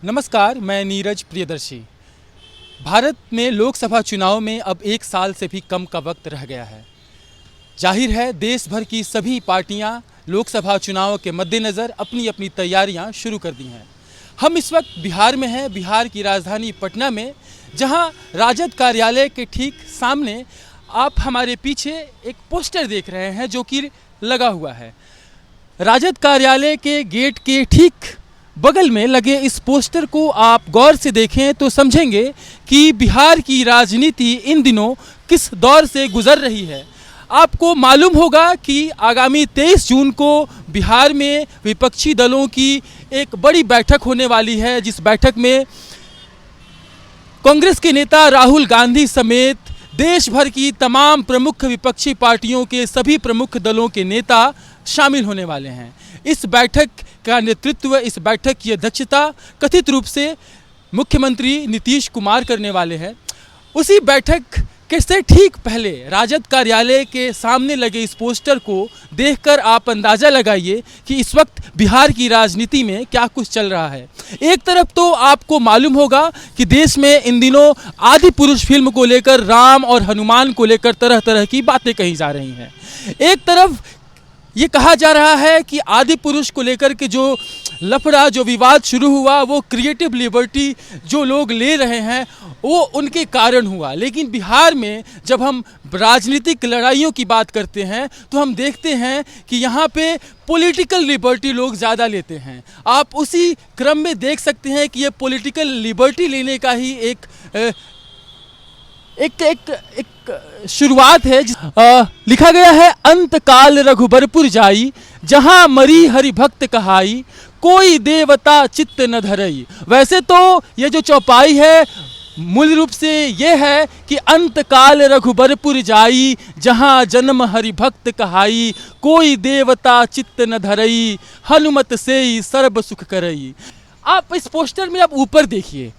नमस्कार, मैं नीरज प्रियदर्शी। भारत में लोकसभा चुनाव में अब एक साल से भी कम का वक्त रह गया है। जाहिर है देश भर की सभी पार्टियां लोकसभा चुनाव के मद्देनज़र अपनी अपनी तैयारियां शुरू कर दी हैं। हम इस वक्त बिहार में हैं, बिहार की राजधानी पटना में, जहां राजद कार्यालय के ठीक सामने आप हमारे पीछे एक पोस्टर देख रहे हैं जो कि लगा हुआ है। राजद कार्यालय के गेट के ठीक बगल में लगे इस पोस्टर को आप गौर से देखें तो समझेंगे कि बिहार की राजनीति इन दिनों किस दौर से गुजर रही है। आपको मालूम होगा कि आगामी 23 जून को बिहार में विपक्षी दलों की एक बड़ी बैठक होने वाली है, जिस बैठक में कांग्रेस के नेता राहुल गांधी समेत देश भर की तमाम प्रमुख विपक्षी पार्टियों के सभी प्रमुख दलों के नेता शामिल होने वाले हैं। इस बैठक का नेतृत्व, इस बैठक की अध्यक्षता कथित रूप से मुख्यमंत्री नीतीश कुमार करने वाले हैं। उसी बैठक के से ठीक पहले राजद कार्यालय के सामने लगे इस पोस्टर को देखकर आप अंदाज़ा लगाइए कि इस वक्त बिहार की राजनीति में क्या कुछ चल रहा है। एक तरफ तो आपको मालूम होगा कि देश में इन दिनों आदि पुरुष फिल्म को लेकर, राम और हनुमान को लेकर तरह तरह की बातें कही जा रही हैं। एक तरफ ये कहा जा रहा है कि आदि पुरुष को लेकर के जो लफड़ा, जो विवाद शुरू हुआ, वो क्रिएटिव लिबर्टी जो लोग ले रहे हैं वो उनके कारण हुआ। लेकिन बिहार में जब हम राजनीतिक लड़ाइयों की बात करते हैं तो हम देखते हैं कि यहाँ पे पॉलिटिकल लिबर्टी लोग ज़्यादा लेते हैं। आप उसी क्रम में देख सकते हैं कि ये पॉलिटिकल लिबर्टी लेने का ही एक शुरुआत है। लिखा गया है, अंत काल रघुबरपुर जाई, जहां मरी हरि भक्त कहाई, कोई देवता चित्त न धरई। वैसे तो ये जो चौपाई है मूल रूप से ये है कि अंत काल रघुबरपुर जाई, जहां जन्म हरि भक्त कहाई, कोई देवता चित्त न धरई, हनुमत सेई सर्ब सुख करई। आप इस पोस्टर में आप ऊपर देखिए,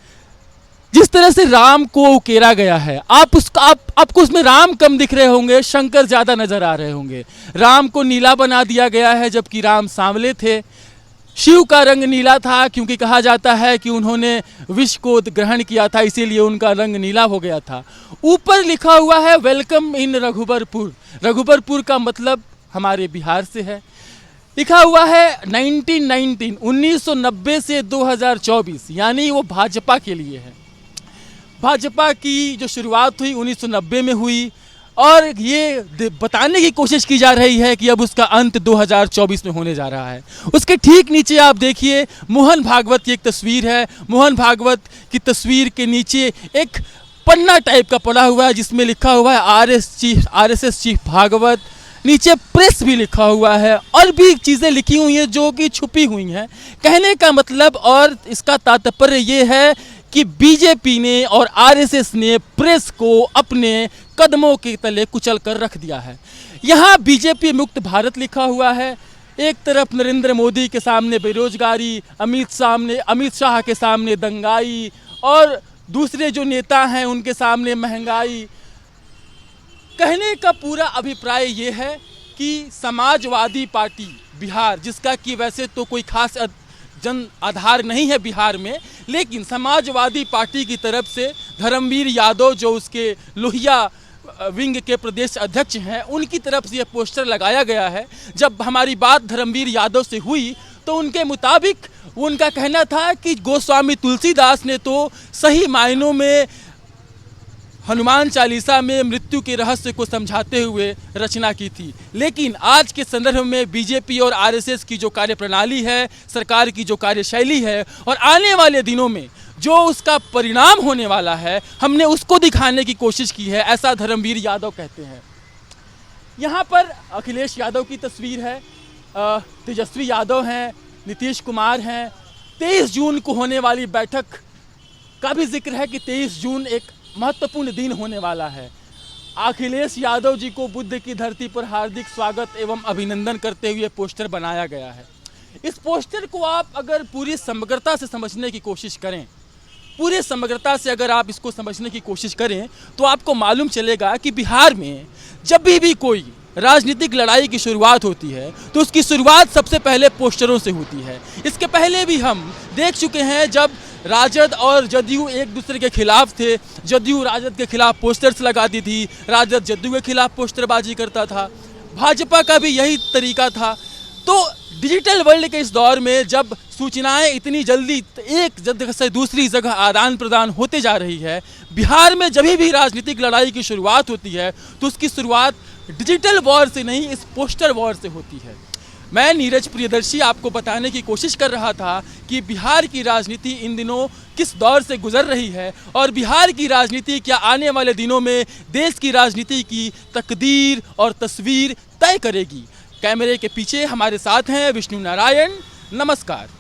जिस तरह से राम को उकेरा गया है, आपको उसमें राम कम दिख रहे होंगे, शंकर ज़्यादा नजर आ रहे होंगे। राम को नीला बना दिया गया है जबकि राम सांवले थे। शिव का रंग नीला था क्योंकि कहा जाता है कि उन्होंने विष को ग्रहण किया था, इसीलिए उनका रंग नीला हो गया था। ऊपर लिखा हुआ है, वेलकम इन रघुबरपुर। रघुबरपुर का मतलब हमारे बिहार से है। लिखा हुआ है 1990 से 2024, यानी वो भाजपा के लिए है। भाजपा की जो शुरुआत हुई 1990 में हुई और ये बताने की कोशिश की जा रही है कि अब उसका अंत 2024 में होने जा रहा है। उसके ठीक नीचे आप देखिए मोहन भागवत की एक तस्वीर है। मोहन भागवत की तस्वीर के नीचे एक पन्ना टाइप का पड़ा हुआ है जिसमें लिखा हुआ है आरएसएस चीफ भागवत। नीचे प्रेस भी लिखा हुआ है और भी चीज़ें लिखी हुई हैं जो कि छुपी हुई हैं। कहने का मतलब और इसका तात्पर्य ये है कि बीजेपी ने और आरएसएस ने प्रेस को अपने कदमों के तले कुचल कर रख दिया है। यहाँ बीजेपी मुक्त भारत लिखा हुआ है। एक तरफ नरेंद्र मोदी के सामने बेरोजगारी, अमित शाह के सामने दंगाई और दूसरे जो नेता हैं उनके सामने महंगाई। कहने का पूरा अभिप्राय ये है कि समाजवादी पार्टी बिहार, जिसका कि वैसे तो कोई खास जन आधार नहीं है बिहार में, लेकिन समाजवादी पार्टी की तरफ से धर्मवीर यादव जो उसके लोहिया विंग के प्रदेश अध्यक्ष हैं, उनकी तरफ से यह पोस्टर लगाया गया है। जब हमारी बात धर्मवीर यादव से हुई तो उनके मुताबिक उनका कहना था कि गोस्वामी तुलसीदास ने तो सही मायनों में हनुमान चालीसा में मृत्यु के रहस्य को समझाते हुए रचना की थी। लेकिन आज के संदर्भ में बीजेपी और आरएसएस की जो कार्यप्रणाली है, सरकार की जो कार्यशैली है और आने वाले दिनों में जो उसका परिणाम होने वाला है, हमने उसको दिखाने की कोशिश की है, ऐसा धर्मवीर यादव कहते हैं। यहाँ पर अखिलेश यादव की तस्वीर है, तेजस्वी यादव हैं, नीतीश कुमार हैं। 23 जून को होने वाली बैठक का भी जिक्र है कि 23 जून एक महत्वपूर्ण दिन होने वाला है। अखिलेश यादव जी को बुद्ध की धरती पर हार्दिक स्वागत एवं अभिनंदन करते हुए पोस्टर बनाया गया है। इस पोस्टर को आप अगर पूरी समग्रता से समझने की कोशिश करें, पूरे समग्रता से अगर आप इसको समझने की कोशिश करें तो आपको मालूम चलेगा कि बिहार में जब भी कोई राजनीतिक लड़ाई की शुरुआत होती है तो उसकी शुरुआत सबसे पहले पोस्टरों से होती है। इसके पहले भी हम देख चुके हैं, जब राजद और जदयू एक दूसरे के खिलाफ थे। जदयू राजद के खिलाफ पोस्टर्स लगाती थी, राजद जदयू के खिलाफ पोस्टरबाजी करता था। भाजपा का भी यही तरीका था। तो डिजिटल वर्ल्ड के इस दौर में जब सूचनाएं इतनी जल्दी एक जगह से दूसरी जगह आदान प्रदान होते जा रही है, बिहार में जब भी राजनीतिक लड़ाई की शुरुआत होती है तो उसकी शुरुआत डिजिटल वॉर से नहीं, इस पोस्टर वॉर से होती है। मैं नीरज प्रियदर्शी आपको बताने की कोशिश कर रहा था कि बिहार की राजनीति इन दिनों किस दौर से गुजर रही है और बिहार की राजनीति क्या आने वाले दिनों में देश की राजनीति की तकदीर और तस्वीर तय करेगी। कैमरे के पीछे हमारे साथ हैं विष्णु नारायण। नमस्कार।